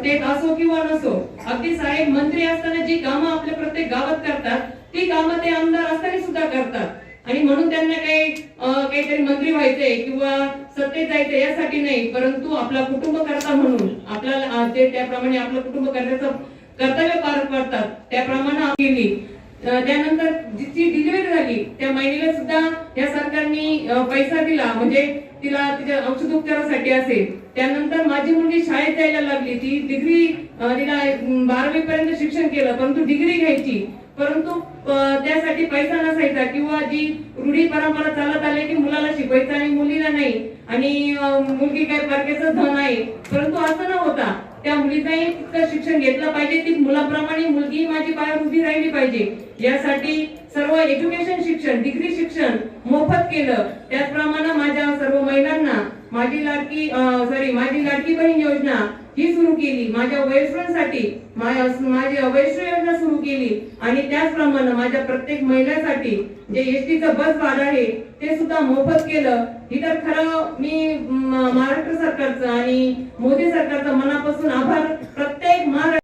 सत्तेत असो किंवा नसो, अगदी साहेब मंत्री असताना जी कामं आपल्या प्रत्येक गावात करतात ती कामं ते आमदार असताना सुद्धा करतात. आणि म्हणून त्यांना काहीतरी मंत्री व्हायचंय किंवा सत्तेत जायचंय यासाठी नाही, परंतु आपला कुटुंब करता म्हणून आपल्याला ते त्याप्रमाणे आपलं कुटुंब करण्याचं कर्तव्य पार पाडतात. त्याप्रमाणे केली. त्यानंतर जिची डिलिव्हरी झाली त्या महिलेला सुद्धा या सरकारने पैसा दिला, म्हणजे तिला तिच्या औषध उपचारासाठी असेल. त्यानंतर माझी मुलगी शाळेत जायला लागली, ती डिग्री तिला 12वी पर्यंत शिक्षण केलं, परंतु डिग्री घ्यायची, परंतु त्यासाठी पैसा नसायचा किंवा जी रूढी परंपरा चालत आली की मुलाला शिकवायचं आणि मुलीला नाही, आणि मुलगी काय परकेचं धन आहे. परंतु असं न होता त्या मुलीचाही तितकं शिक्षण घेतलं पाहिजे, ती मुलाप्रमाणे मुलगी माझी पायावर उभी राहिली पाहिजे. यासाठी सर्व एज्युकेशन शिक्षण, डिग्री शिक्षण मोफत केलं. त्याचप्रमाणे माझ्या सर्व महिलांना माझी लाडकी बहीण योजना ही सुरू केली. माझ्या वयस्करांसाठी माझी वैश्य योजना सुरू केली. आणि त्याचप्रमाणे माझ्या प्रत्येक महिलांसाठी जे एसटीचं बस भाडं आहे ते सुद्धा मोफत केलं. ही तर खरं मी महाराष्ट्र सरकारचं आणि मोदी सरकारचं मनापासून आभार प्रत्येक